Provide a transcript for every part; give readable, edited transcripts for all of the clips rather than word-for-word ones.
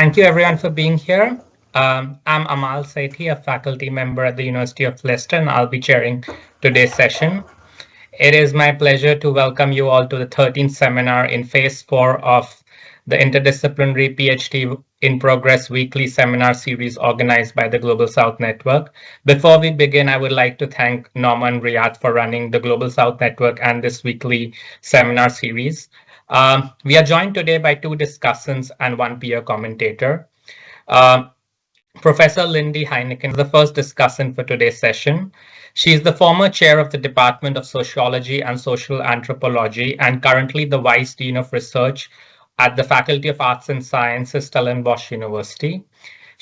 Thank you everyone for being here. I'm Amal Sethi, a faculty member at the University of Leicester, and I'll be chairing today's session. It is my pleasure to welcome you all to the 13th seminar in Phase 4 of the Interdisciplinary PhD in Progress weekly seminar series organized by the Global South Network. Before we begin, I would like to thank Norman and Riyadh for running the Global South Network and this weekly seminar series. We are joined today by two discussants and one peer commentator. Professor Lindy Heinecken is the first discussant for today's session. She is the former chair of the Department of Sociology and Social Anthropology and currently the Vice Dean of Research at the Faculty of Arts and Sciences, Stellenbosch University.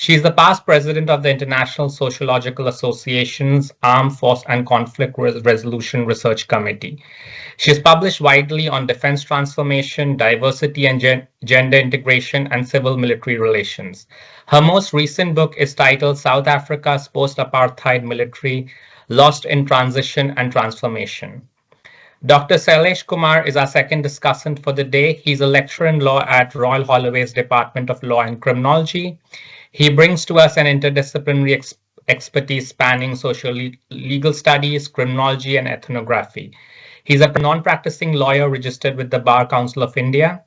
She is the past president of the International Sociological Association's Armed Force and Conflict Resolution Research Committee. She has published widely on defense transformation, diversity and gender integration, and civil-military relations. Her most recent book is titled South Africa's Post-Apartheid Military, Lost in Transition and Transformation. Dr. Shailesh Kumar is our second discussant for the day. He's a lecturer in law at Royal Holloway's Department of Law and Criminology. He brings to us an interdisciplinary expertise spanning social-legal studies, criminology, and ethnography. He's a non-practicing lawyer registered with the Bar Council of India.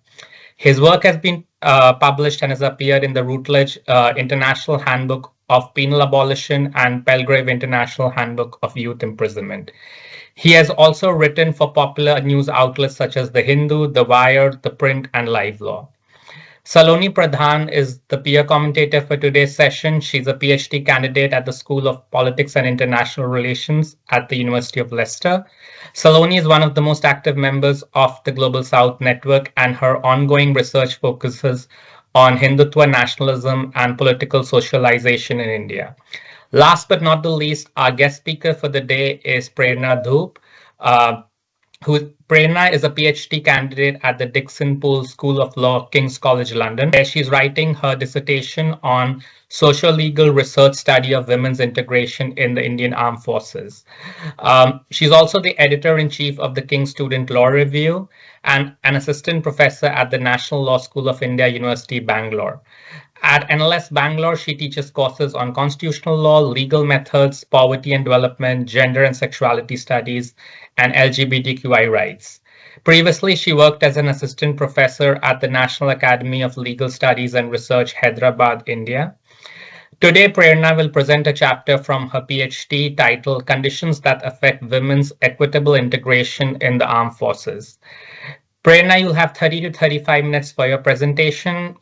His work has been published and has appeared in the Routledge International Handbook of Penal Abolition and Palgrave International Handbook of Youth Imprisonment. He has also written for popular news outlets such as The Hindu, The Wire, The Print, and Live Law. Saloni Pradhan is the peer commentator for today's session. She's a PhD candidate at the School of Politics and International Relations at the University of Leicester. Saloni is one of the most active members of the Global South Network, and her ongoing research focuses on Hindutva nationalism and political socialization in India. Last but not the least, our guest speaker for the day is Prerna Dhoop. Prerna is a PhD candidate at the Dickson School of Law, King's College London, where she's writing her dissertation on social-legal research study of women's integration in the Indian Armed Forces. She's also the editor-in-chief of the King's Student Law Review and an assistant professor at the National Law School of India, University, Bangalore. At NLS Bangalore, she teaches courses on constitutional law, legal methods, poverty and development, gender and sexuality studies, and LGBTQI rights. Previously, she worked as an assistant professor at the National Academy of Legal Studies and Research, Hyderabad, India. Today, Prerna will present a chapter from her PhD titled Conditions That Affect Women's Equitable Integration in the Armed Forces. Prerna, you'll have 30 to 35 minutes for your presentation.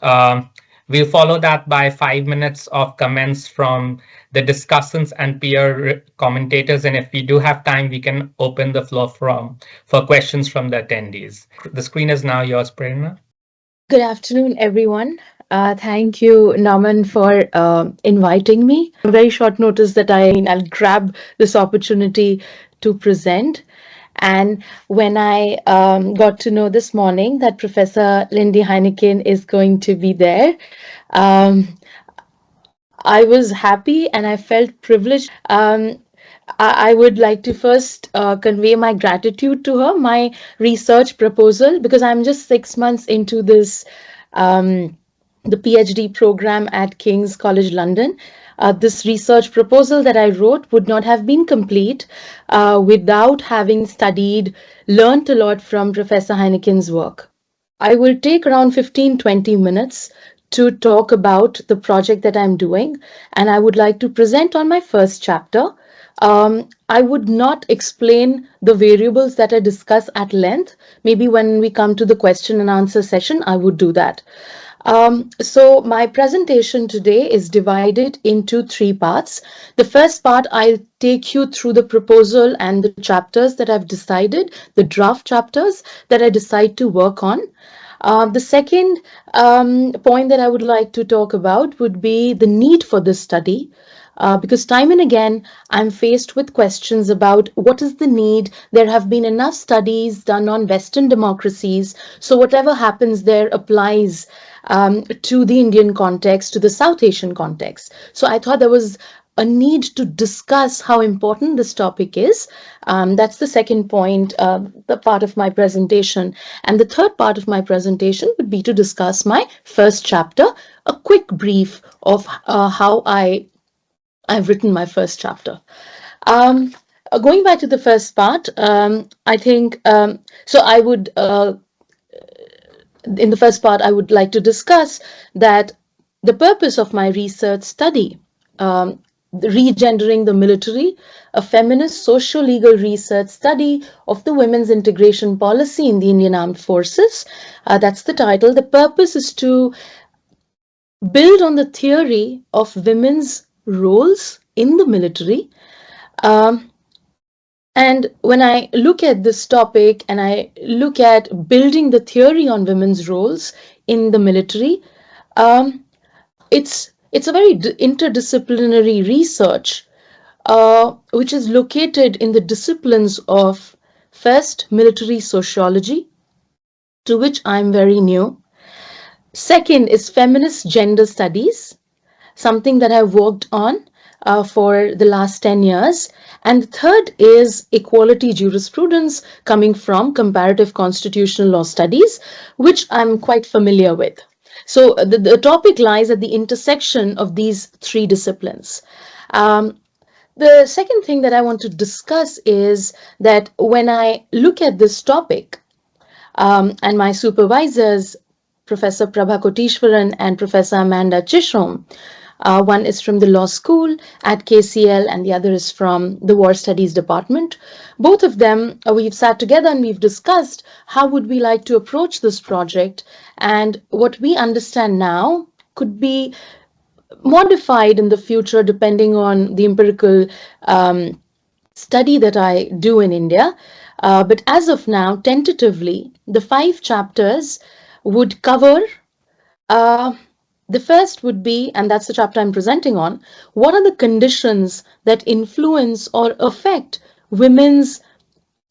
We'll follow that by 5 minutes of comments from the discussants and peer commentators. And if we do have time, we can open the floor for questions from the attendees. The screen is now yours, Prerna. Good afternoon, everyone. Thank you, Norman, for inviting me. A very short notice that I'll grab this opportunity to present. And when I got to know this morning that Professor Lindy Heinecken is going to be there, I was happy and I felt privileged. I would like to first convey my gratitude to her, my research proposal, because I'm just 6 months into this, the PhD program at King's College London. This research proposal that I wrote would not have been complete without having learned a lot from Professor Heinecken's work. I will take around 15-20 minutes to talk about the project that I'm doing, and I would like to present on my first chapter. I would not explain the variables that I discuss at length. Maybe when we come to the question and answer session, I would do that. So my presentation today is divided into 3 parts. The first part, I'll take you through the proposal and the chapters that I've decided, the draft chapters that I decide to work on. The second point that I would like to talk about would be the need for this study. Because time and again, I'm faced with questions about what is the need. There have been enough studies done on Western democracies, so whatever happens there applies to the Indian context, to the South Asian context. So I thought there was a need to discuss how important this topic is. That's the second point, the part of my presentation. And the third part of my presentation would be to discuss my first chapter, a quick brief of how I've written my first chapter. Going back to the first part, I think, so I would, in the first part, I would like to discuss that the purpose of my research study, Regendering the Military, a feminist socio-legal research study of the women's integration policy in the Indian Armed Forces. That's the title. The purpose is to build on the theory of women's roles in the military. And when I look at this topic and I look at building the theory on women's roles in the military, it's a very interdisciplinary research, which is located in the disciplines of, first, military sociology, to which I'm very new. Second is feminist gender studies, something that I've worked on for the last 10 years. And third is equality jurisprudence, coming from comparative constitutional law studies, which I'm quite familiar with. So the topic lies at the intersection of these three disciplines. The second thing that I want to discuss is that when I look at this topic, and my supervisors, Professor Prabha Kotishwaran and Professor Amanda Chisholm, one is from the law school at KCL and the other is from the War Studies Department. Both of them, we've sat together and we've discussed how would we like to approach this project, and what we understand now could be modified in the future depending on the empirical study that I do in India. But as of now, tentatively, the 5 chapters would cover, the first would be, and that's the chapter I'm presenting on, what are the conditions that influence or affect women's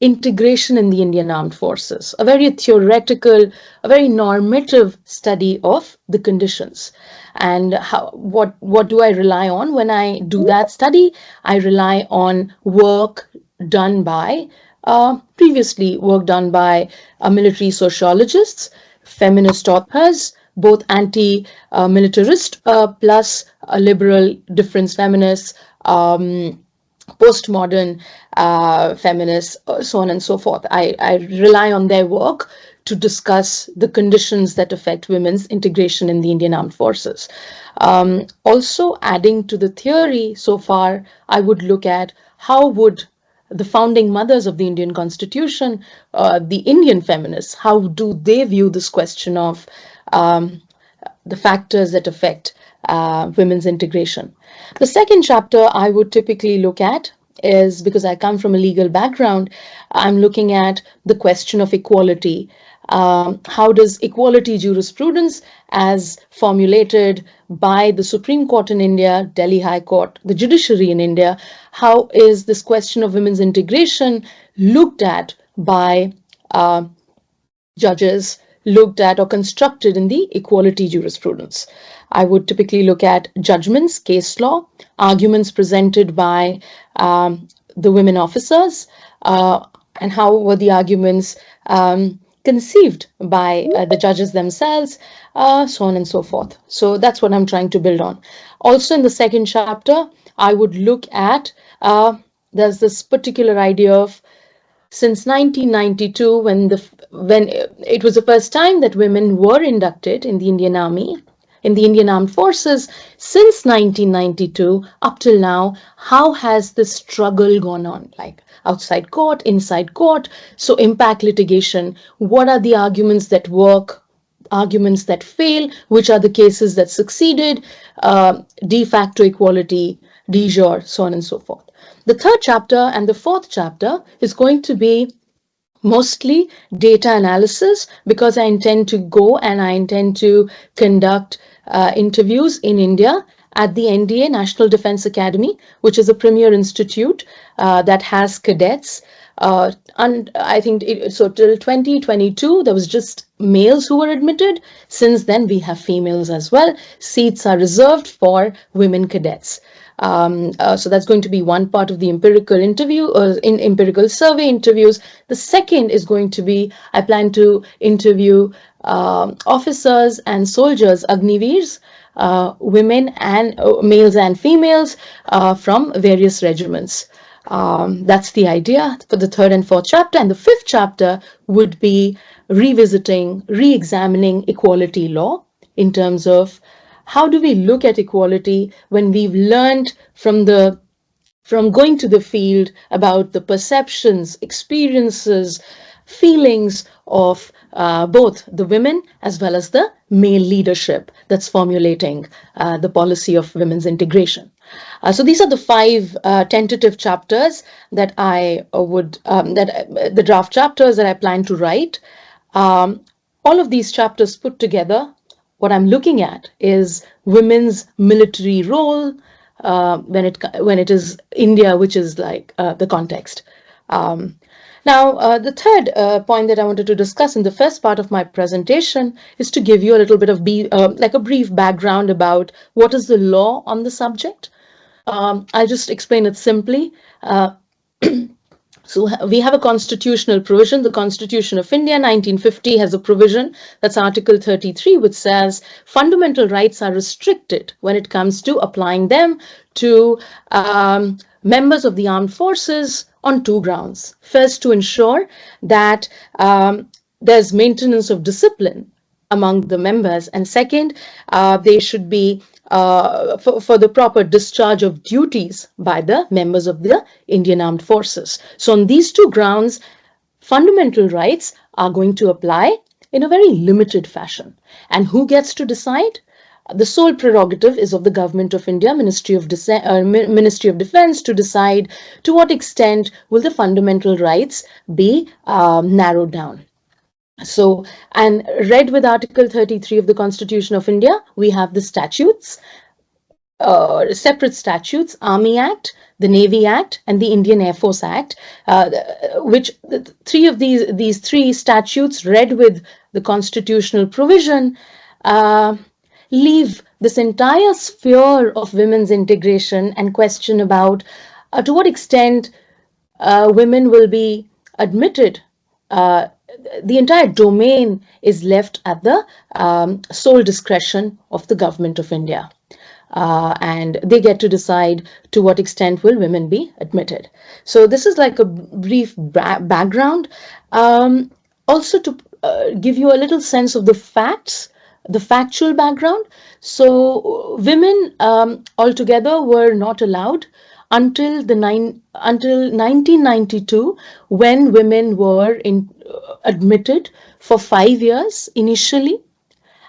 integration in the Indian Armed Forces? A very theoretical, a very normative study of the conditions. And what do I rely on when I do that study? I rely on work done by, previously work done by military sociologists, feminist authors, both anti-militarist plus liberal difference feminists, postmodern feminists, so on and so forth. I rely on their work to discuss the conditions that affect women's integration in the Indian Armed Forces. Also, adding to the theory so far, I would look at how would the founding mothers of the Indian Constitution, the Indian feminists, how do they view this question of the factors that affect women's integration. The second chapter I would typically look at is, because I come from a legal background, I'm looking at the question of equality. How does equality jurisprudence, as formulated by the Supreme Court in India, Delhi High Court, the judiciary in India, how is this question of women's integration looked at by judges, looked at or constructed in the equality jurisprudence? I would typically look at judgments, case law, arguments presented by the women officers, and how were the arguments conceived by the judges themselves, so on and so forth. So that's what I'm trying to build on. Also in the second chapter, I would look at, there's this particular idea of, since 1992, when it was the first time that women were inducted in the Indian Army, in the Indian Armed Forces, since 1992 up till now, how has this struggle gone on? Like outside court, inside court, so impact litigation, what are the arguments that work, arguments that fail, which are the cases that succeeded, de facto equality, de jure, so on and so forth. The third chapter and the fourth chapter is going to be mostly data analysis, because I intend to go and I intend to conduct interviews in India at the NDA, National Defense Academy, which is a premier institute that has cadets And I think so till 2022, there was just males who were admitted. Since then, we have females as well. Seats are reserved for women cadets. So that's going to be one part of the empirical interview, in empirical survey interviews. The second is going to be, I plan to interview officers and soldiers, Agniveers, women and males and females from various regiments. That's the idea for the third and fourth chapter. And the fifth chapter would be revisiting, re-examining equality law in terms of how do we look at equality when we've learned from going to the field about the perceptions, experiences, feelings of both the women as well as the male leadership that's formulating the policy of women's integration. So these are the five tentative chapters that I would, the draft chapters that I plan to write. All of these chapters put together, what I'm looking at is women's military role when it is India, which is like the context. Now, the third point that I wanted to discuss in the first part of my presentation is to give you a little bit of like a brief background about what is the law on the subject. I'll just explain it simply. So we have a constitutional provision. The Constitution of India, 1950, has a provision, that's Article 33, which says fundamental rights are restricted when it comes to applying them to members of the armed forces on two grounds. First, to ensure that there's maintenance of discipline among the members, and second, they should be for the proper discharge of duties by the members of the Indian Armed Forces. So on these two grounds, fundamental rights are going to apply in a very limited fashion. And who gets to decide? The sole prerogative is of the Government of India, Ministry of Defense, to decide to what extent will the fundamental rights be narrowed down. So, and read with Article 33 of the Constitution of India, we have the statutes, separate statutes, Army Act, the Navy Act, and the Indian Air Force Act, which three of these three statutes read with the constitutional provision leave this entire sphere of women's integration and question about to what extent women will be admitted. The entire domain is left at the sole discretion of the Government of India. And they get to decide to what extent will women be admitted. So this is like a brief background. Also to give you a little sense of the facts, the factual background. So women altogether were not allowed until 1992, when women were admitted for 5 years initially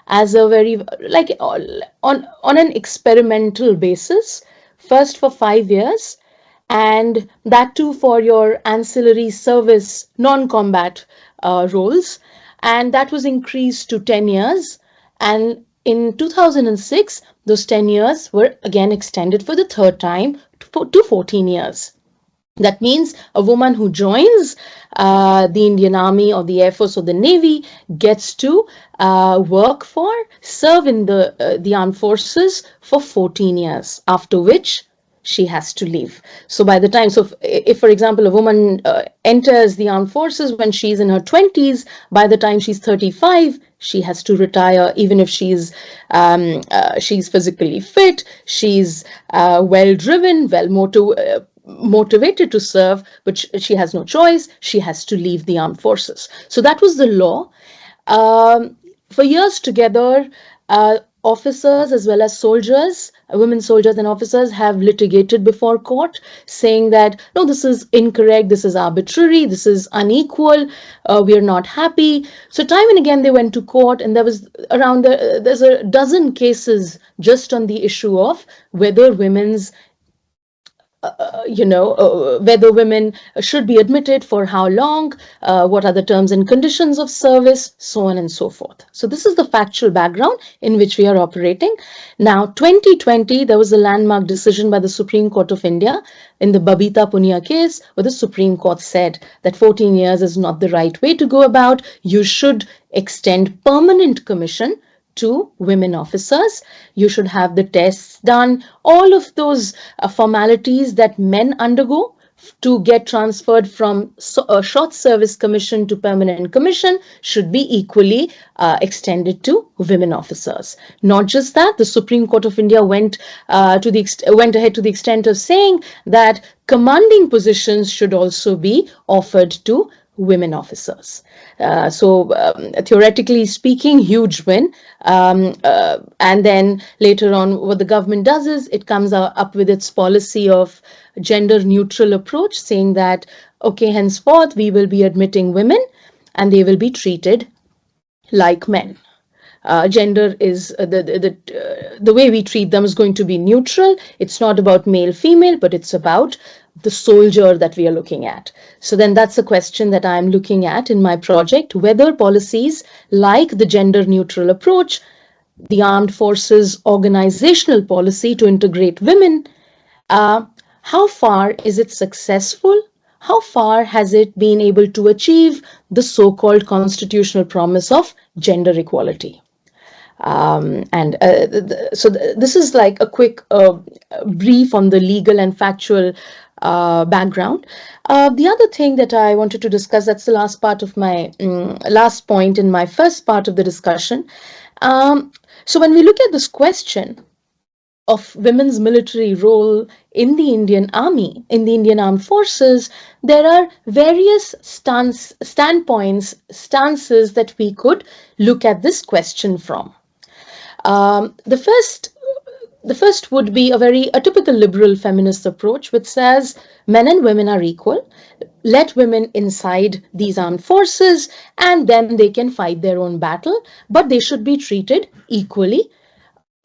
as a very, like on an experimental basis, first for 5 years, and that too for your ancillary service non-combat roles, and that was increased to 10 years, and in 2006 those 10 years were again extended for the third time to 14 years. That means a woman who joins the Indian Army or the Air Force or the Navy gets to serve in the armed forces for 14 years, after which she has to leave. So by the time, so if for example a woman enters the armed forces when she's in her 20s, by the time she's 35, she has to retire, even if she's physically fit, she's well driven, motivated to serve, but she has no choice. She has to leave the armed forces. So that was the law. For years together, officers as well as soldiers, women soldiers and officers, have litigated before court, saying that no, this is incorrect, this is arbitrary, this is unequal, we are not happy. So time and again they went to court, and there's a dozen cases just on the issue of whether women's whether women should be admitted, for how long, what are the terms and conditions of service, so on and so forth. So this is the factual background in which we are operating. Now, 2020, there was a landmark decision by the Supreme Court of India in the Babita Punia case, where the Supreme Court said that 14 years is not the right way to go about. You should extend permanent commission to women officers. You should have the tests done, all of those formalities that men undergo to get transferred from a short service commission to permanent commission should be equally extended to women officers. Not just that, the Supreme Court of India went ahead to the extent of saying that commanding positions should also be offered to women officers. Theoretically speaking, huge win. And then later on, what the government does is it comes up with its policy of gender neutral approach, saying that, okay, henceforth, we will be admitting women and they will be treated like men. Gender is the way we treat them is going to be neutral. It's not about male, female, but it's about the soldier that we are looking at. So then that's a question that I'm looking at in my project, whether policies like the gender neutral approach, the armed forces organizational policy to integrate women, how far is it successful? How far has it been able to achieve the so-called constitutional promise of gender equality? This is like a quick brief on the legal and factual background. The other thing that I wanted to discuss, that's the last part of my last point in my first part of the discussion. So when we look at this question of women's military role in the Indian Army, in the Indian Armed Forces, there are various stances that we could look at this question from. The first would be a typical liberal feminist approach, which says men and women are equal. Let women inside these armed forces and then they can fight their own battle, but they should be treated equally.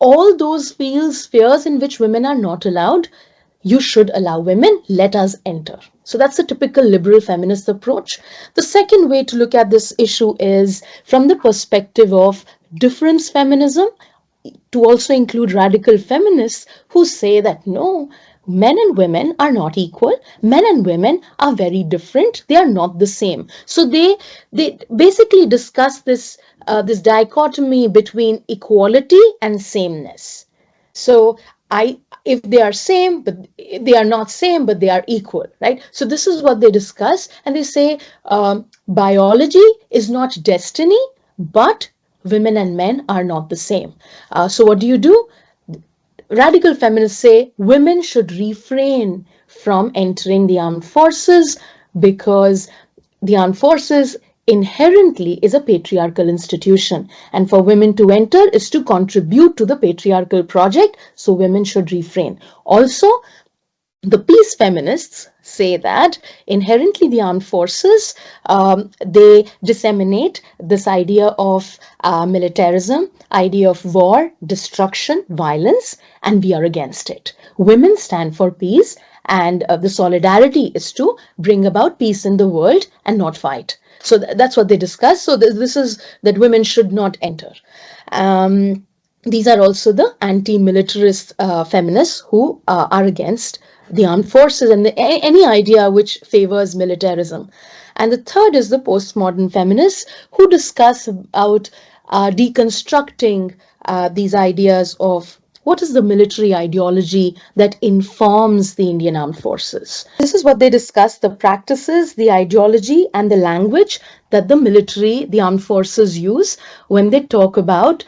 All those spheres in which women are not allowed, you should allow women, let us enter. So that's a typical liberal feminist approach. The second way to look at this issue is from the perspective of difference feminism, to also include radical feminists who say that no, men and women are not equal. Men and women are very different. They are not the same. So they basically discuss this dichotomy between equality and sameness. So if they are same, but they are not same, but they are equal, right? So this is what they discuss, and they say biology is not destiny, but women and men are not the same. So what do? Radical feminists say women should refrain from entering the armed forces because the armed forces inherently is a patriarchal institution, and for women to enter is to contribute to the patriarchal project, so women should refrain. Also, the peace feminists say that inherently the armed forces, they disseminate this idea of militarism, idea of war, destruction, violence, and we are against it. Women stand for peace, and the solidarity is to bring about peace in the world and not fight. So that's what they discuss. So this is that women should not enter. These are also the anti-militarist feminists who are against the armed forces and any idea which favors militarism. And the third is the postmodern feminists who discuss about deconstructing these ideas of what is the military ideology that informs the Indian Armed Forces. This is what they discuss, the practices, the ideology, and the language that the military, the armed forces use when they talk about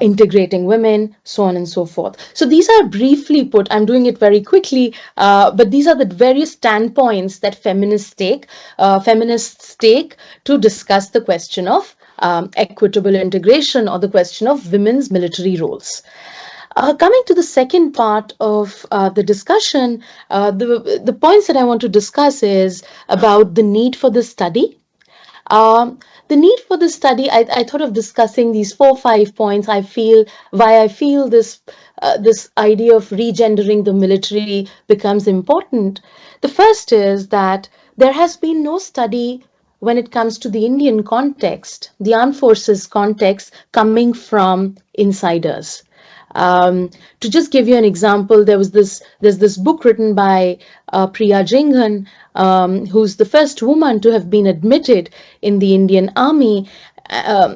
integrating women, so on and so forth. So these are briefly put, I'm doing it very quickly, but these are the various standpoints that feminists take to discuss the question of equitable integration or the question of women's military roles. Coming to the second part of the discussion, the points that I want to discuss is about the need for the study, The need for this study, I thought of discussing these 4 5 points. I feel this idea of regendering the military becomes important. The first is that there has been no study when it comes to the Indian context, the armed forces context, coming from insiders. To just give you an example, there's this book written by Priya Jinghan, who's the first woman to have been admitted in the Indian Army,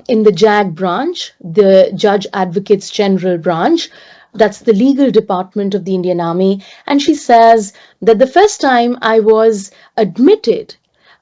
in the JAG branch, the Judge Advocates General branch. That's the legal department of the Indian Army. And she says that the first time I was admitted,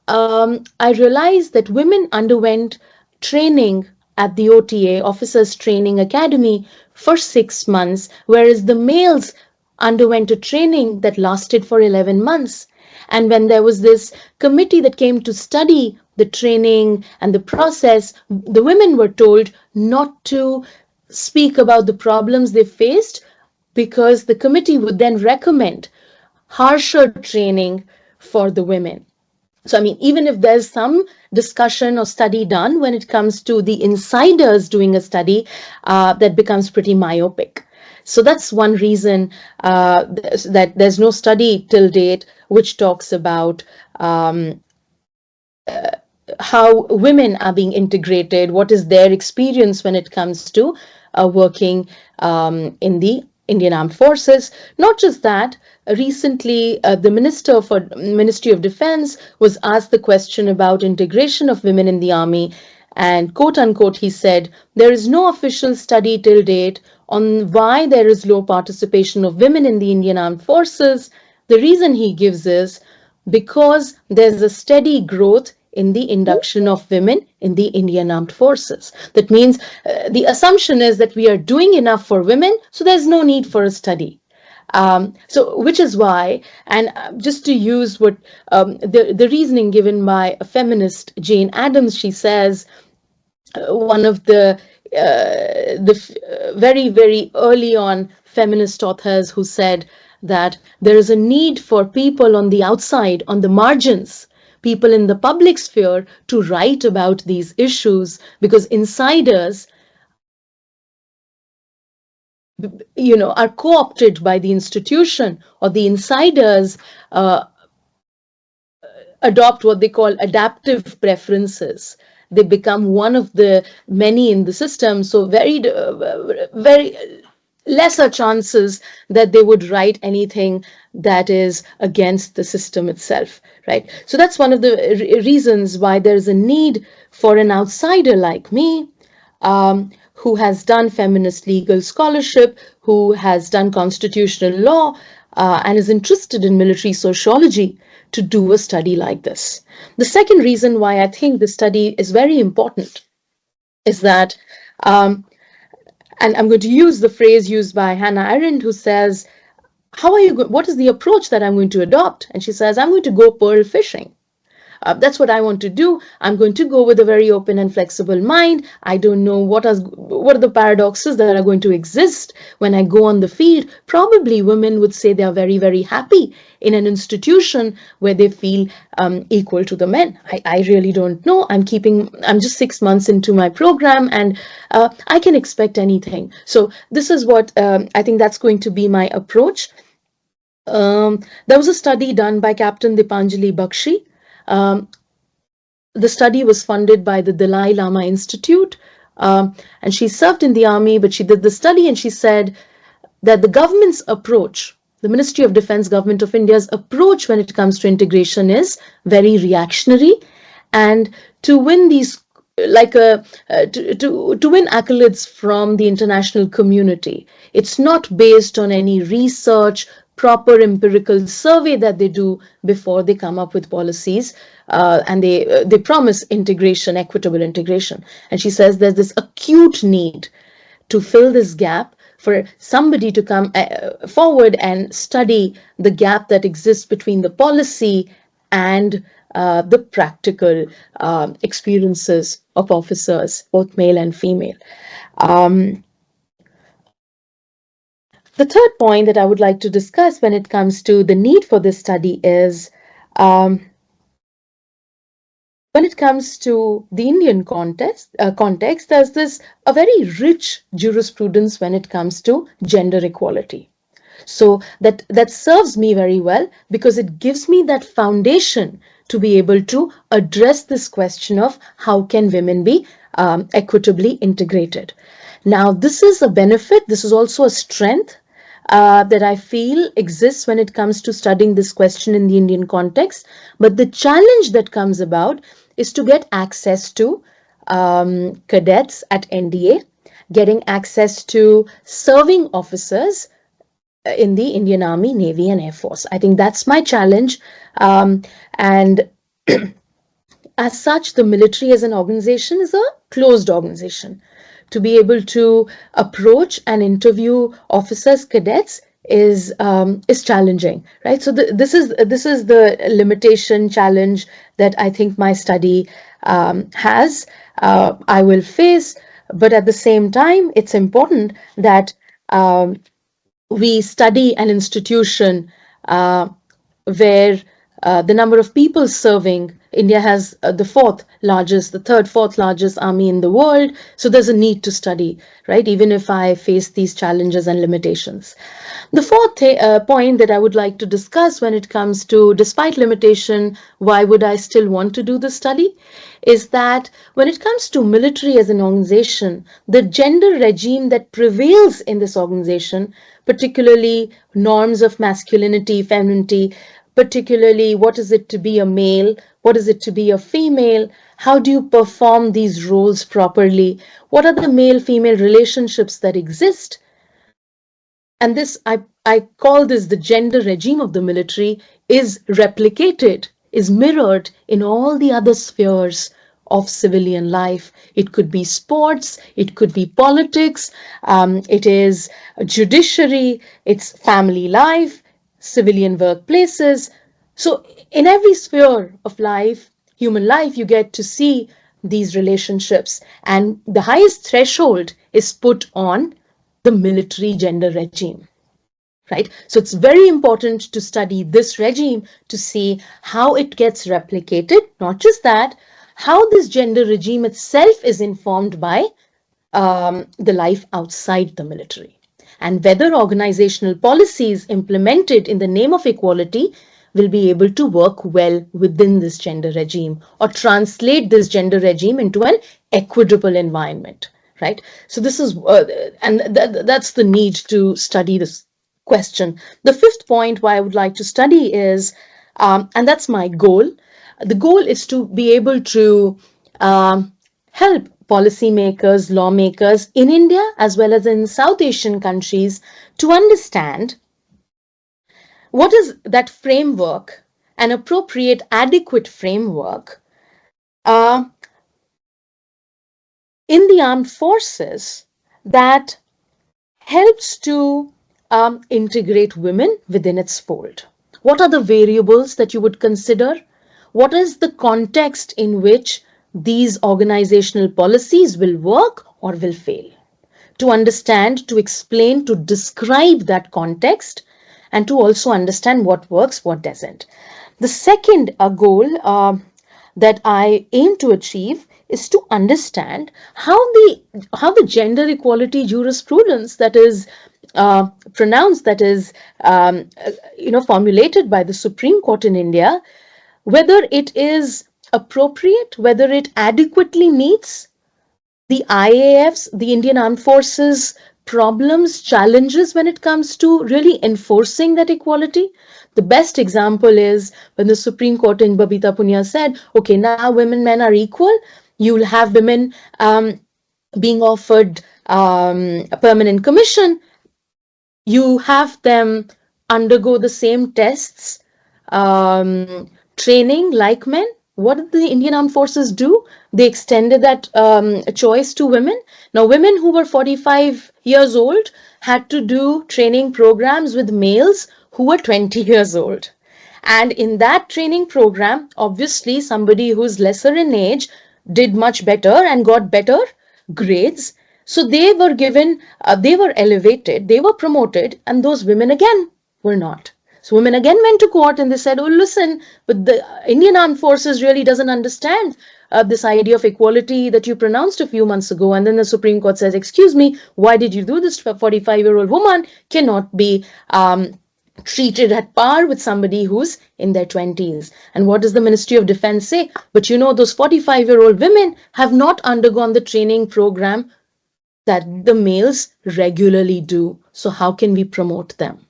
I realized that women underwent training at the OTA, Officers Training Academy, for 6 months, whereas the males underwent a training that lasted for 11 months. And when there was this committee that came to study the training and the process, the women were told not to speak about the problems they faced because the committee would then recommend harsher training for the women. So, I mean, even if there's some discussion or study done when it comes to the insiders doing a study, that becomes pretty myopic. So that's one reason that there's no study till date which talks about how women are being integrated, what is their experience when it comes to working in the Indian Armed Forces. Not just that, recently the Ministry of Defense was asked the question about integration of women in the army, and quote unquote he said, there is no official study till date on why there is low participation of women in the Indian Armed Forces. The reason he gives is because there's a steady growth in the induction of women in the Indian Armed Forces. That means the assumption is that we are doing enough for women, so there's no need for a study. So, which is why, and just to use what the reasoning given by a feminist, Jane Addams, she says, one of the very, very early on feminist authors who said that there is a need for people on the outside, on the margins, people in the public sphere to write about these issues, because insiders, are co-opted by the institution, or the insiders adopt what they call adaptive preferences. They become one of the many in the system, so very lesser chances that they would write anything that is against the system itself, right? So that's one of the reasons why there's a need for an outsider like me, who has done feminist legal scholarship, who has done constitutional law, and is interested in military sociology, to do a study like this. The second reason why I think this study is very important is that, and I'm going to use the phrase used by Hannah Arendt, who says, what is the approach that I'm going to adopt? And she says, I'm going to go pearl fishing. That's what I want to do. I'm going to go with a very open and flexible mind. I don't know what are the paradoxes that are going to exist when I go on the field. Probably women would say they are very, very happy in an institution where they feel equal to the men. I really don't know. I'm just 6 months into my program, and I can expect anything. So this is what I think that's going to be my approach. There was a study done by Captain Dipanjali Bakshi. The study was funded by the Dalai Lama Institute, and she served in the army, but she did the study, and she said that the government's approach, the Ministry of Defense, Government of India's approach when it comes to integration is very reactionary, and to win these to win accolades from the international community, it's not based on any research, proper empirical survey that they do before they come up with policies, and they promise integration, equitable integration. And she says there's this acute need to fill this gap, for somebody to come forward and study the gap that exists between the policy and the practical experiences of officers, both male and female. The third point that I would like to discuss when it comes to the need for this study is when it comes to the Indian context, there's this a very rich jurisprudence when it comes to gender equality. So that serves me very well because it gives me that foundation to be able to address this question of how can women be equitably integrated. Now, this is a benefit. This is also a strength that I feel exists when it comes to studying this question in the Indian context. But the challenge that comes about is to get access to cadets at NDA, getting access to serving officers in the Indian Army, Navy, and Air Force. I think that's my challenge. And as such, the military as an organization is a closed organization. To be able to approach and interview officers, cadets is challenging, right? So this is the limitation challenge that I think my study has. I will face, but at the same time, it's important that we study an institution where the number of people serving, India has the third, fourth largest army in the world. So there's a need to study, right? Even if I face these challenges and limitations. The fourth point that I would like to discuss when it comes to, despite limitation, why would I still want to do the study, is that when it comes to military as an organization, the gender regime that prevails in this organization, particularly norms of masculinity, femininity, particularly what is it to be a male, what is it to be a female, how do you perform these roles properly, what are the male-female relationships that exist. And this, I call this the gender regime of the military, is replicated, is mirrored in all the other spheres of civilian life. It could be sports, it could be politics, it is judiciary, it's family life, civilian workplaces. So in every sphere of life, human life, you get to see these relationships. And the highest threshold is put on the military gender regime, right? So it's very important to study this regime to see how it gets replicated. Not just that, how this gender regime itself is informed by the life outside the military, and whether organizational policies implemented in the name of equality will be able to work well within this gender regime or translate this gender regime into an equitable environment, right? So this is, that's the need to study this question. The fifth point why I would like to study is, and that's my goal, the goal is to be able to help policymakers, lawmakers in India as well as in South Asian countries to understand what is that framework, an appropriate, adequate framework in the armed forces that helps to integrate women within its fold. What are the variables that you would consider? What is the context in which these organizational policies will work or will fail? To understand, to explain, to describe that context, and to also understand what works, what doesn't. The second goal that I aim to achieve is to understand how the gender equality jurisprudence that is pronounced, that is formulated by the Supreme Court in India, whether it is appropriate, whether it adequately meets the IAF's, the Indian Armed Forces problems, challenges when it comes to really enforcing that equality. The best example is when the Supreme Court in Babita Punia said, okay, now women, men are equal. You'll have women being offered a permanent commission. You have them undergo the same tests, training like men. What did the Indian Armed Forces do? They extended that choice to women. Now, women who were 45 years old had to do training programs with males who were 20 years old. And in that training program, obviously, somebody who's lesser in age did much better and got better grades. So they were given, they were elevated, they were promoted, and those women again were not. So women again went to court and they said, oh, listen, but the Indian Armed Forces really doesn't understand this idea of equality that you pronounced a few months ago. And then the Supreme Court says, excuse me, why did you do this? 45-year-old woman cannot be treated at par with somebody who's in their 20s. And what does the Ministry of Defense say? But you know, those 45-year-old women have not undergone the training program that the males regularly do. So how can we promote them?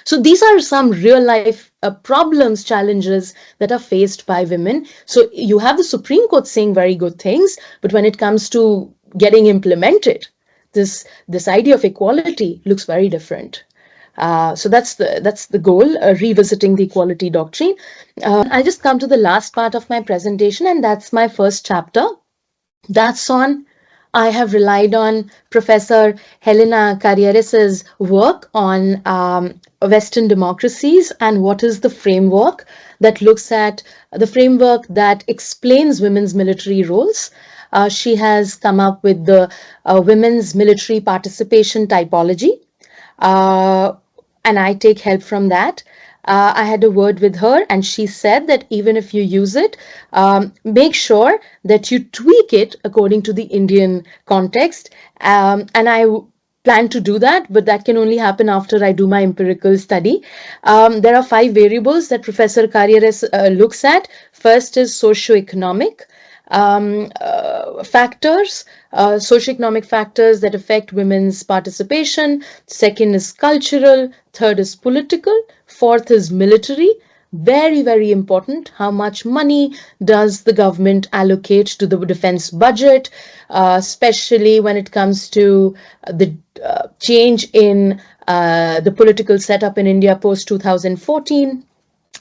So these are some real life problems, challenges that are faced by women. So you have the Supreme Court saying very good things, but when it comes to getting implemented, this idea of equality looks very different. So that's the goal, revisiting the equality doctrine. I'll just come to the last part of my presentation, and that's my first chapter. That's on, I have relied on Professor Helena Carrieres's work on Western democracies and what is the framework that looks at the framework that explains women's military roles. She has come up with the women's military participation typology. And I take help from that. I had a word with her and she said that even if you use it, make sure that you tweak it according to the Indian context. And I plan to do that, but that can only happen after I do my empirical study. There are 5 variables that Professor Carrieres looks at. First is socioeconomic factors, socioeconomic factors that affect women's participation. Second is cultural. Third is political. Fourth is military. Very, very important. How much money does the government allocate to the defense budget, especially when it comes to the change in the political setup in India post 2014.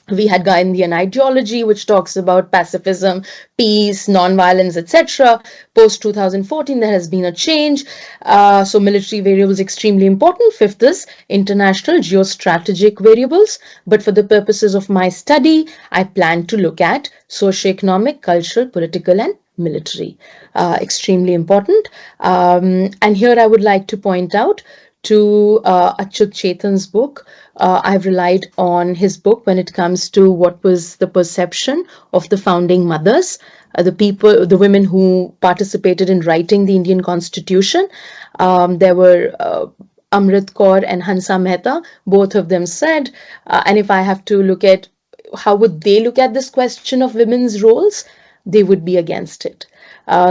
We had Gandhian ideology, which talks about pacifism, peace, non-violence, etc. Post 2014, there has been a change. So military variables extremely important. Fifth is international geostrategic variables. But for the purposes of my study, I plan to look at socioeconomic, cultural, political, and military. Extremely important. And here I would like to point out to Achyut Chetan's book. I've relied on his book when it comes to what was the perception of the founding mothers, the women who participated in writing the Indian Constitution. There were Amrit Kaur and Hansa Mehta. Both of them said, and if I have to look at how would they look at this question of women's roles, they would be against it.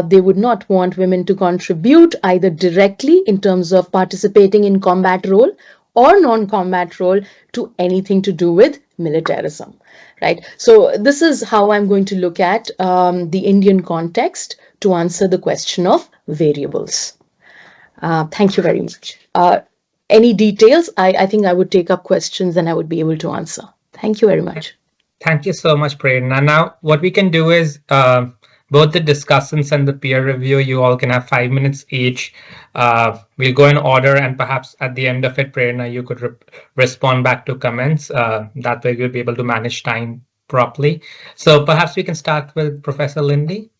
They would not want women to contribute either directly in terms of participating in combat role or non-combat role to anything to do with militarism, right? So this is how I'm going to look at the Indian context to answer the question of variables. Thank you very much. Any details? I think I would take up questions and I would be able to answer. Thank you very much. Thank you so much, Prerna. Now, what we can do is both the discussants and the peer review, you all can have 5 minutes each. We'll go in order, and perhaps at the end of it, Prerna, you could respond back to comments. That way we'll be able to manage time properly. So perhaps we can start with Professor Lindy.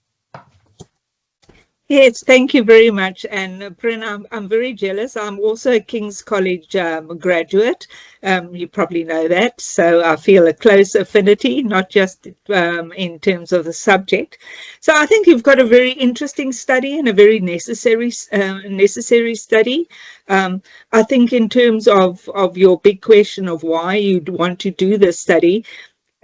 Yes, thank you very much. And Prerna, I'm very jealous. I'm also a King's College graduate. You probably know that. So I feel a close affinity, not just in terms of the subject. So I think you've got a very interesting study and a very necessary study. I think in terms of your big question of why you'd want to do this study,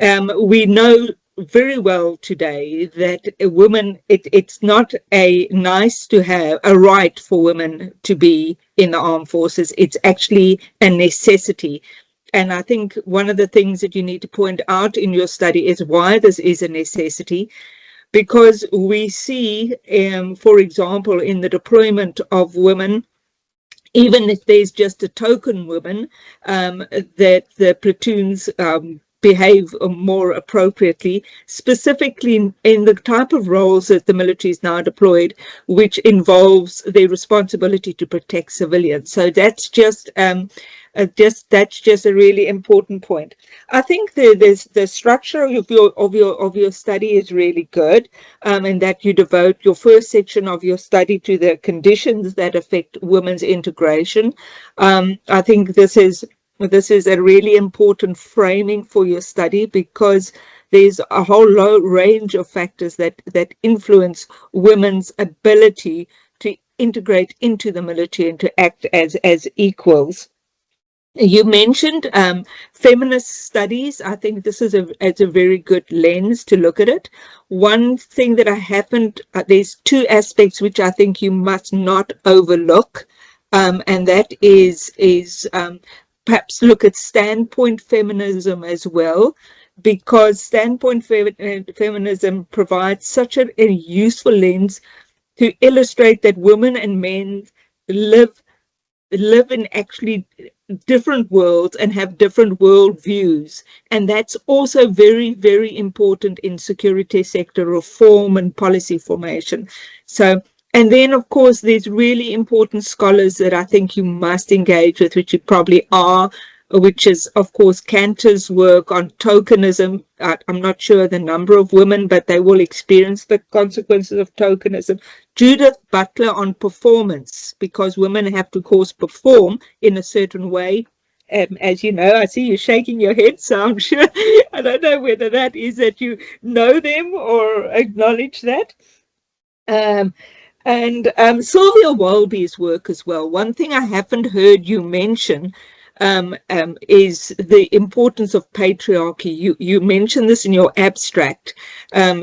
we know very well today that a woman, it's not a nice to have, a right for women to be in the armed forces. It's actually a necessity. And I think one of the things that you need to point out in your study is why this is a necessity, because we see, for example, in the deployment of women, even if there's just a token woman, that the platoons behave more appropriately, specifically in the type of roles that the military is now deployed, which involves their responsibility to protect civilians. So that's just a really important point. I think the structure of your study is really good, and that you devote your first section of your study to the conditions that affect women's integration. I think this is this is a really important framing for your study, because there's a whole range of factors that influence women's ability to integrate into the military and to act as equals. You mentioned feminist studies. I think this is a very good lens to look at it. One thing that I haven't, there's two aspects which I think you must not overlook, and that is perhaps look at standpoint feminism as well, because standpoint feminism provides such a useful lens to illustrate that women and men live in actually different worlds and have different world views, and that's also very, very important in security sector reform and policy formation. So, and then of course there's really important scholars that I think you must engage with, which you probably are, which is of course Cantor's work on tokenism. I'm not sure the number of women, but they will experience the consequences of tokenism. Judith Butler on performance, because women have to, of course, perform in a certain way. As you know, I see you shaking your head, so I'm sure, I don't know whether that is that you know them or acknowledge that. And Sylvia Walby's work as well. One thing I haven't heard you mention is the importance of patriarchy. You mentioned this in your abstract,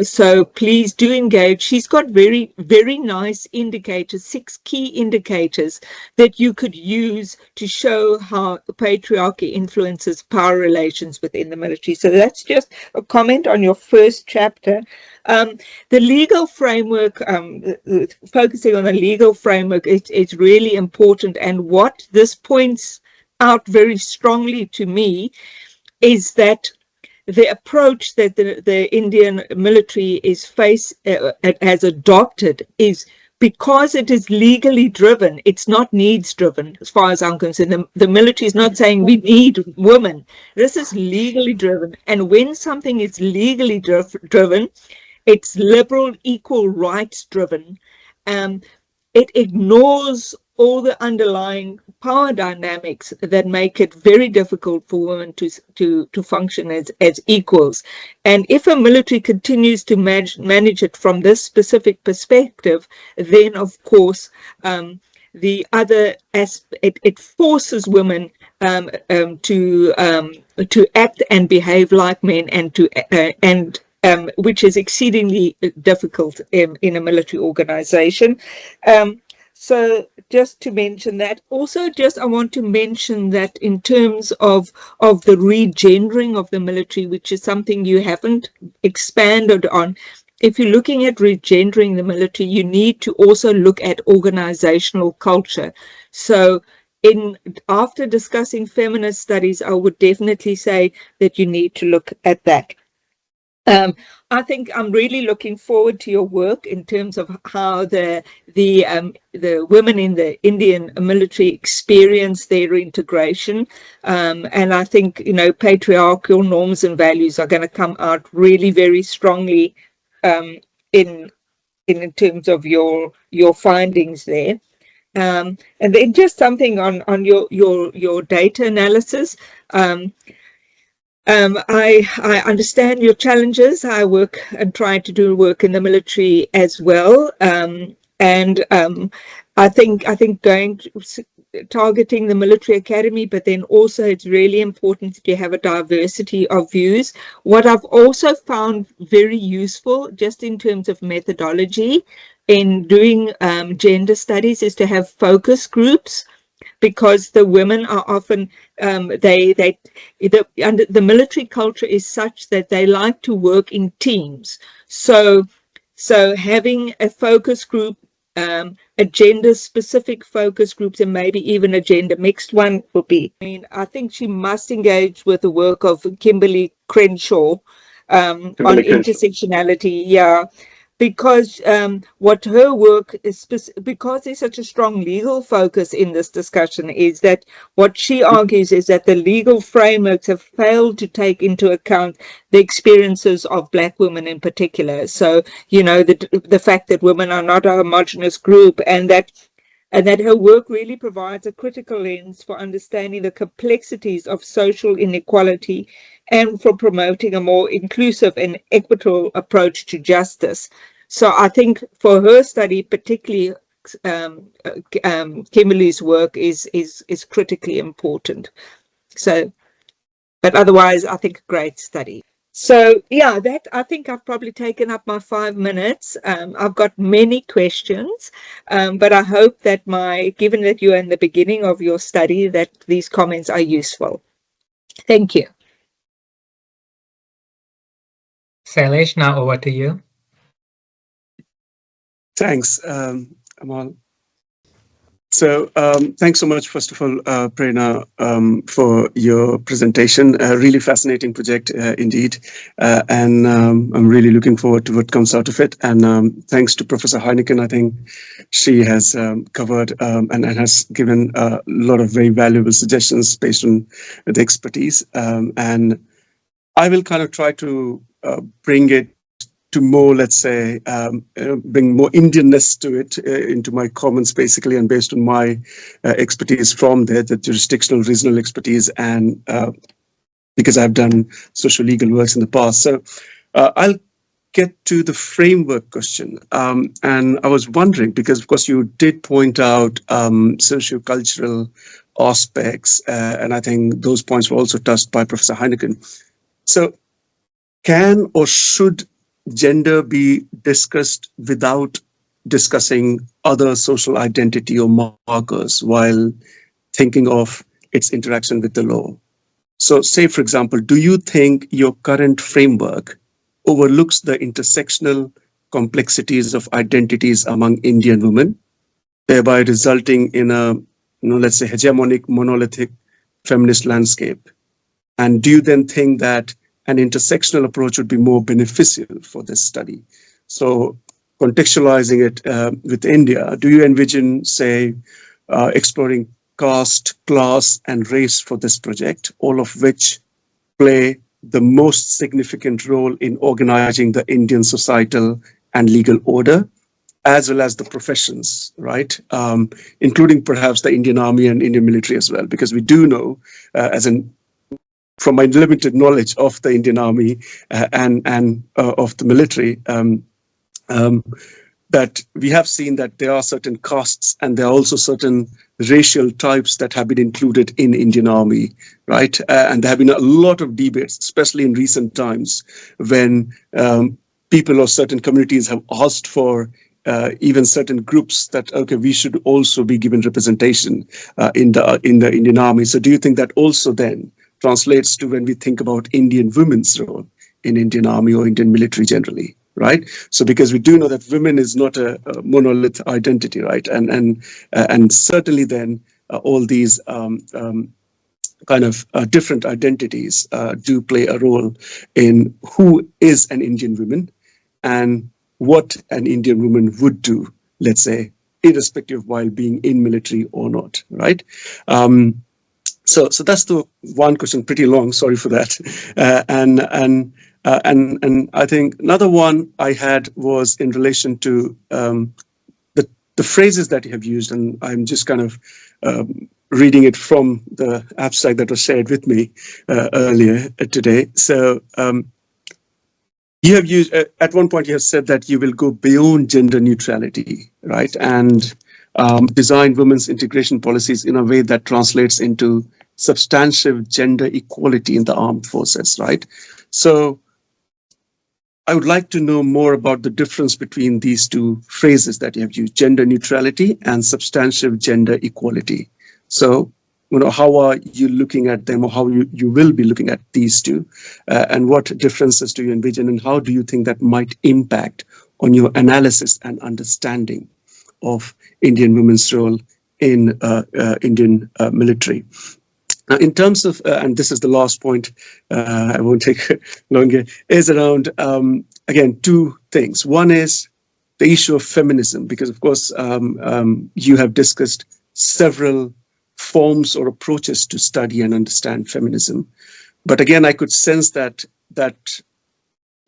so please do engage. She's got very, very nice indicators, 6 key indicators that you could use to show how patriarchy influences power relations within the military. So that's just a comment on your first chapter. The legal framework, focusing on the legal framework, it's really important, and what this points out very strongly to me is that the approach that the Indian military has adopted is, because it is legally driven, it's not needs driven as far as I'm concerned. The military is not saying we need women. This is legally driven, and when something is legally driven, it's liberal, equal rights driven. It ignores all the underlying power dynamics that make it very difficult for women to function as equals. And if a military continues to manage it from this specific perspective, then of course the other aspect, it forces women to act and behave like men, and which is exceedingly difficult in a military organization. So just to mention that. Also, I want to mention that in terms of the regendering of the military, which is something you haven't expanded on, if you're looking at regendering the military, you need to also look at organizational culture. So after discussing feminist studies, I would definitely say that you need to look at that. I think I'm really looking forward to your work in terms of how the women in the Indian military experience their integration, and I think patriarchal norms and values are going to come out really very strongly in terms of your findings there. And then just something on your data analysis. I understand your challenges. I work and try to do work in the military as well, and I think targeting the military academy, but then also it's really important to have a diversity of views. What I've also found very useful, just in terms of methodology in doing gender studies, is to have focus groups, because the women are often the military culture is such that they like to work in teams. So having a focus group, a gender specific focus groups, and maybe even a gender mixed one would be. I think she must engage with the work of Kimberly Crenshaw on intersectionality. Yeah. Because what her work is, because there's such a strong legal focus in this discussion, is that what she argues is that the legal frameworks have failed to take into account the experiences of Black women in particular. So, the fact that women are not a homogenous group, and that and that her work really provides a critical lens for understanding the complexities of social inequality and for promoting a more inclusive and equitable approach to justice. So I think for her study, particularly Kimberly's work is critically important. So, but otherwise, I think a great study. So yeah, that I think I've probably taken up my 5 minutes. I've got many questions, but I hope that given that you're in the beginning of your study, that these comments are useful. Thank you. Shailesh, now over to you. Thanks, Amal. So thanks so much, first of all, Prerna, for your presentation. A really fascinating project indeed. And I'm really looking forward to what comes out of it. And thanks to Professor Heinecken, I think she has covered and has given a lot of very valuable suggestions based on the expertise. And I will kind of try to bring it to more, let's say, bring more Indianness to it, into my comments, basically, and based on my expertise from there, the jurisdictional, regional expertise, and because I've done social legal works in the past. So I'll get to the framework question. And I was wondering, because of course you did point out socio-cultural aspects, and I think those points were also touched by Professor Heinecken. So can or should gender be discussed without discussing other social identity or markers while thinking of its interaction with the law? So say, for example, do you think your current framework overlooks the intersectional complexities of identities among Indian women, thereby resulting in a, let's say, hegemonic, monolithic feminist landscape? And do you then think that an intersectional approach would be more beneficial for this study? So contextualizing it with India, do you envision, say, exploring caste, class, and race for this project, all of which play the most significant role in organizing the Indian societal and legal order, as well as the professions, right? Including perhaps the Indian Army and Indian military as well, because we do know, from my limited knowledge of the Indian Army and of the military, that we have seen that there are certain castes and there are also certain racial types that have been included in Indian Army, right? And there have been a lot of debates, especially in recent times, when people of certain communities have asked for even certain groups that, okay, we should also be given representation in the Indian Army. So do you think that also then translates to when we think about Indian women's role in Indian Army or Indian military generally, right? So because we do know that women is not a monolith identity, right? And certainly then all these kind of different identities do play a role in who is an Indian woman and what an Indian woman would do, let's say, irrespective while being in military or not, right? So that's the one question, pretty long, sorry for that. And I think another one I had was in relation to the phrases that you have used, and I'm just kind of reading it from the abstract that was shared with me earlier today. So you have used, at one point you have said that you will go beyond gender neutrality, right? And design women's integration policies in a way that translates into substantive gender equality in the armed forces, right? So I would like to know more about the difference between these two phrases that you have used, gender neutrality and substantive gender equality. So, how are you looking at them, or how you will be looking at these two, and what differences do you envision, and how do you think that might impact on your analysis and understanding of Indian women's role in Indian military? Now, in terms of, and this is the last point, I won't take longer, is around, again, two things. One is the issue of feminism, because of course, you have discussed several forms or approaches to study and understand feminism. But again, I could sense that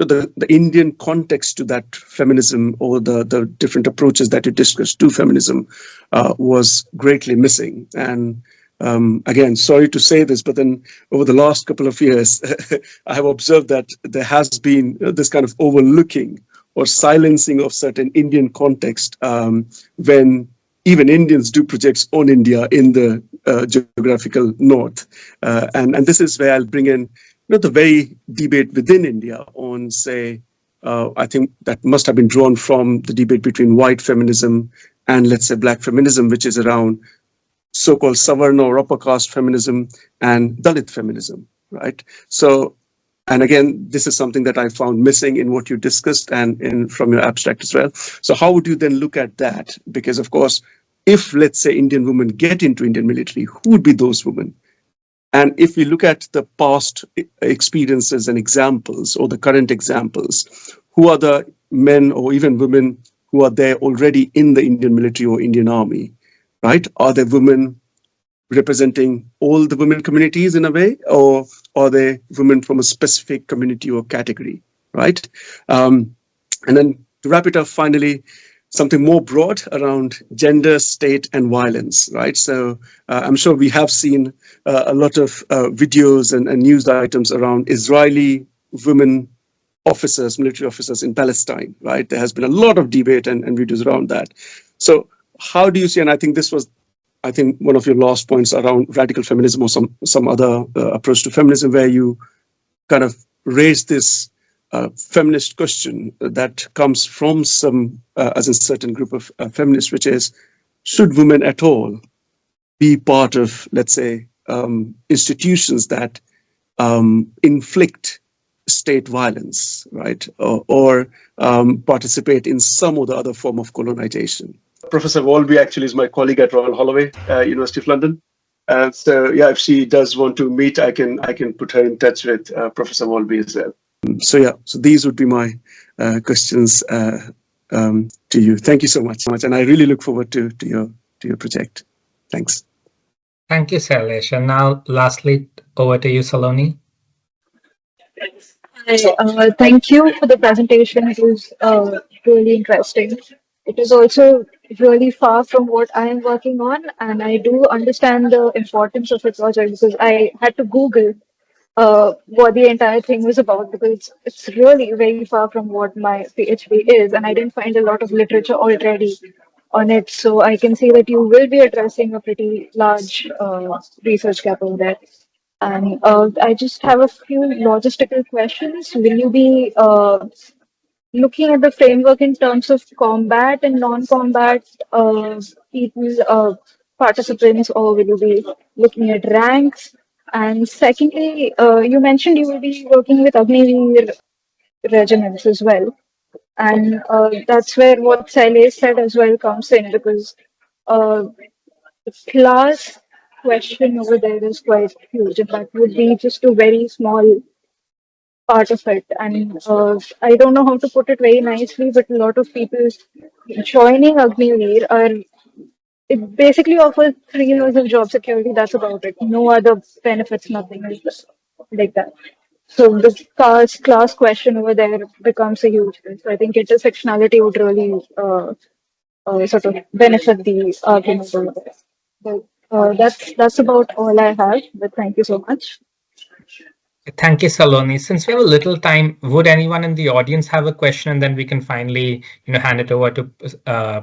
the Indian context to that feminism, or the different approaches that you discussed to feminism, was greatly missing. And again, sorry to say this, but then over the last couple of years, I have observed that there has been this kind of overlooking or silencing of certain Indian context when even Indians do projects on India in the geographical north. And this is where I'll bring in the very debate within India on, say, I think that must have been drawn from the debate between white feminism and, let's say, black feminism, which is around so-called Savarna or upper caste feminism and Dalit feminism, right? So, and again, this is something that I found missing in what you discussed and from your abstract as well. So how would you then look at that? Because, of course, if, let's say, Indian women get into Indian military, who would be those women? And if we look at the past experiences and examples, or the current examples, who are the men or even women who are there already in the Indian military or Indian army, right? Are there women representing all the women communities in a way, or are they women from a specific community or category, right? And then to wrap it up, finally, something more broad around gender, state, and violence, right? So I'm sure we have seen a lot of videos and news items around Israeli women officers, military officers in Palestine, right? There has been a lot of debate and videos around that. So how do you see, and I think this was, I think, one of your last points around radical feminism or some other approach to feminism, where you kind of raise this feminist question that comes from as a certain group of feminists, which is, should women at all be part of, let's say, institutions that inflict state violence, right? Or participate in some or the other form of colonization? Professor Walby actually is my colleague at Royal Holloway, University of London. So yeah, if she does want to meet, I can put her in touch with Professor Walby as well. So yeah, so these would be my questions to you. Thank you so much, and I really look forward to your project. Thanks. Thank you, Shailesh. And now, lastly, over to you, Saloni. Thank you for the presentation. It was really interesting. It is also really far from what I am working on, and I do understand the importance of the project because I had to Google what the entire thing was about, because it's really very far from what my PhD is, and I didn't find a lot of literature already on it. So I can see that you will be addressing a pretty large research gap over there. And I just have a few logistical questions. Will you be looking at the framework in terms of combat and non-combat people, participants, or will you be looking at ranks? And secondly, you mentioned you will be working with Agniveer regiments as well. And that's where what Shailesh said as well comes in, because the class question over there is quite huge. And that would be just a very small part of it. And I don't know how to put it very nicely, but a lot of people joining Agniveer it basically offers 3 years of job security. That's about it. No other benefits, nothing like that. So the class question over there becomes a huge thing. So I think intersectionality would really sort of benefit the argument over there. But that's about all I have. But thank you so much. Thank you, Saloni. Since we have a little time, would anyone in the audience have a question, and then we can finally, hand it over to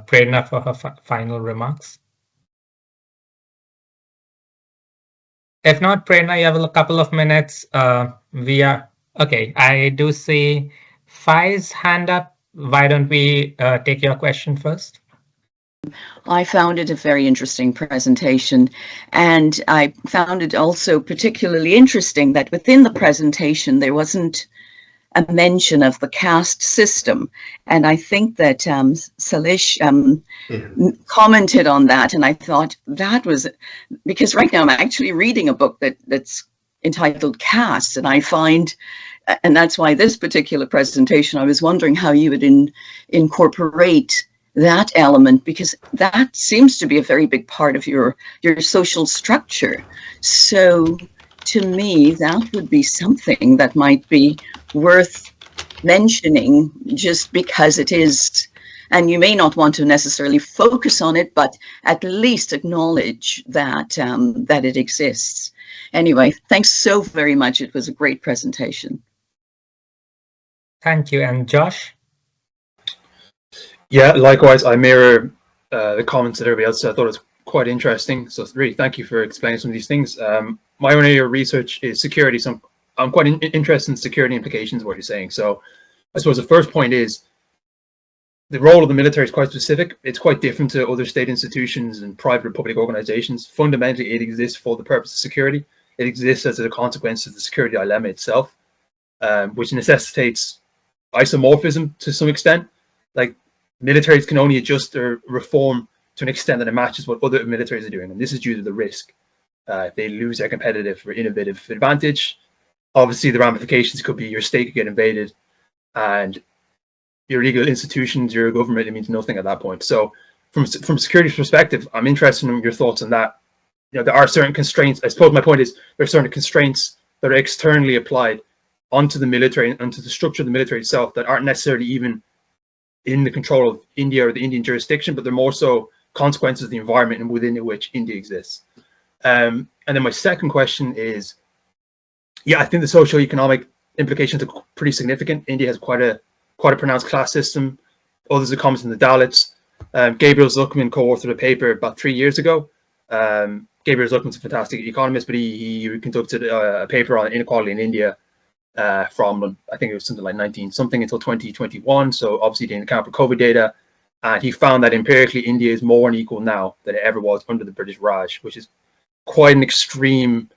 Prerna for her final remarks? If not, Prerna, you have a couple of minutes. Okay. I do see Fai's hand up. Why don't we take your question first? I found it a very interesting presentation, and I found it also particularly interesting that within the presentation there wasn't a mention of the caste system, and I think that Shailesh commented on that, and I thought that was because right now I'm actually reading a book that's entitled Caste, and I find, and that's why this particular presentation, I was wondering how you would incorporate that element, because that seems to be a very big part of your social structure. So to me, that would be something that might be worth mentioning, just because it is, and you may not want to necessarily focus on it, but at least acknowledge that that it exists. Anyway, thanks so very much. It was a great presentation. Thank you. And Josh? Yeah, likewise, I mirror the comments that everybody else said. I thought it was quite interesting. So really, thank you for explaining some of these things. My own area of research is security, so I'm quite interested in security implications of what you're saying. So I suppose the first point is the role of the military is quite specific. It's quite different to other state institutions and private or public organizations. Fundamentally, it exists for the purpose of security. It exists as a consequence of the security dilemma itself, which necessitates isomorphism to some extent. Like, militaries can only adjust or reform to an extent that it matches what other militaries are doing, and this is due to the risk. If they lose their competitive or innovative advantage, obviously the ramifications could be your state could get invaded, and your legal institutions, your government, it means nothing at that point. So from a security perspective, I'm interested in your thoughts on that. You know, there are certain constraints. I suppose my point is there are certain constraints that are externally applied onto the military and onto the structure of the military itself that aren't necessarily even in the control of India or the Indian jurisdiction, but they're more so consequences of the environment and within which India exists. And then my second question is, yeah, I think the socioeconomic implications are pretty significant. India has quite a pronounced class system. Others have commented on the Dalits. Gabriel Zucman co-authored a paper about 3 years ago. Gabriel Zucman's a fantastic economist, but he conducted a paper on inequality in India from, I think it was something like 19 something until 2021. So obviously didn't account for COVID data. And he found that empirically India is more unequal now than it ever was under the British Raj, which is quite an extreme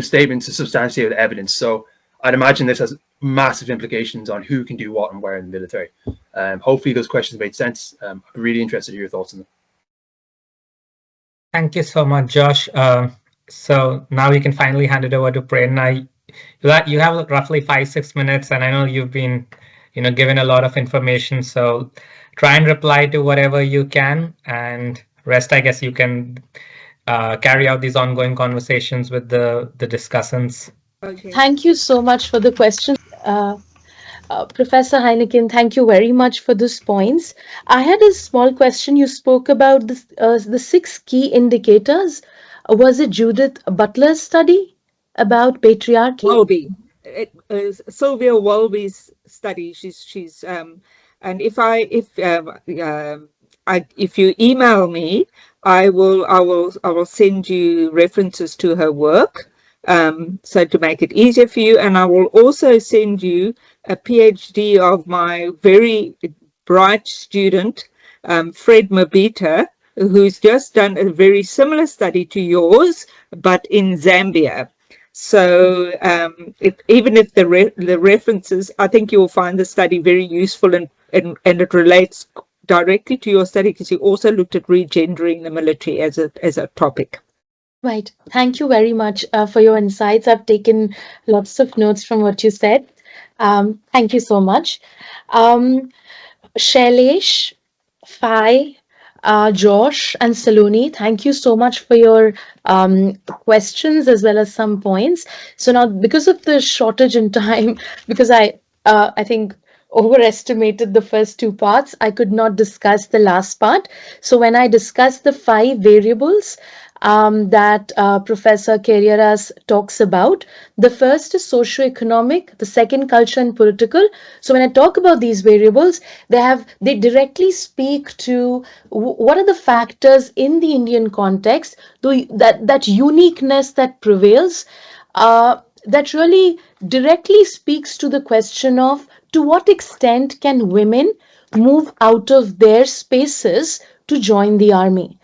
statement to substantiate the evidence. So I'd imagine this has massive implications on who can do what and where in the military. Hopefully those questions made sense. I'm really interested in your thoughts on them. Thank you so much, Josh. So now we can finally hand it over to Prerna. You have roughly 5-6 minutes, and I know you've been, given a lot of information. So try and reply to whatever you can, and rest, I guess, you can carry out these ongoing conversations with the discussants. Okay. Thank you so much for the question. Professor Heinecken, thank you very much for these points. I had a small question. You spoke about the 6 key indicators. Was it Judith Butler's study about patriarchy? Wolby. Sylvia Wolby's study. She's and if you email me, I will send you references to her work. So to make it easier for you, and I will also send you a PhD of my very bright student, Fred Mabita, who's just done a very similar study to yours, but in Zambia. So even if the references, I think you'll find the study very useful, and it relates directly to your study because you also looked at regendering the military as a topic. Right. Thank you very much for your insights. I've taken lots of notes from what you said. Thank you so much. Shailesh, Fai, Josh, and Saloni, thank you so much for your questions as well as some points. So now, because of the shortage in time, because I think overestimated the first 2 parts, I could not discuss the last part. So when I discuss the 5 variables that Professor Carreras talks about, the first is socioeconomic, the second culture and political. So when I talk about these variables, they directly speak to what are the factors in the Indian context, that uniqueness that prevails, that really directly speaks to the question of to what extent can women move out of their spaces to join the army.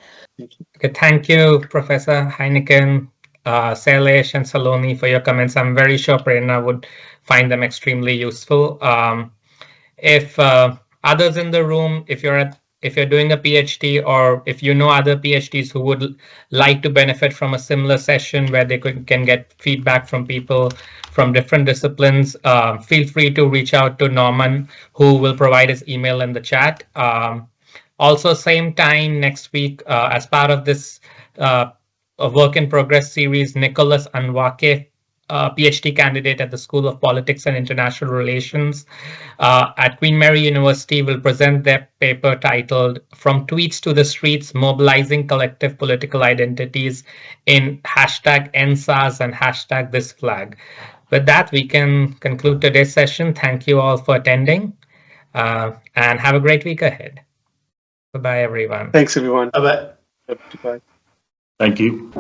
Okay, thank you, Professor Heinecken, Shailesh, and Saloni for your comments. I'm very sure Prerna would find them extremely useful. If others in the room, if you're doing a PhD, or if you know other PhDs who would like to benefit from a similar session where they can get feedback from people from different disciplines, feel free to reach out to Norman, who will provide his email in the chat. Also, same time next week, as part of this work in progress series, Nicholas Anwake PhD candidate at the School of Politics and International Relations at Queen Mary University, will present their paper titled "From Tweets to the Streets, Mobilizing Collective Political Identities in #NSAS and #ThisFlag." With that, we can conclude today's session. Thank you all for attending, and have a great week ahead. Bye-bye, everyone. Thanks, everyone. Bye-bye. Bye. Thank you.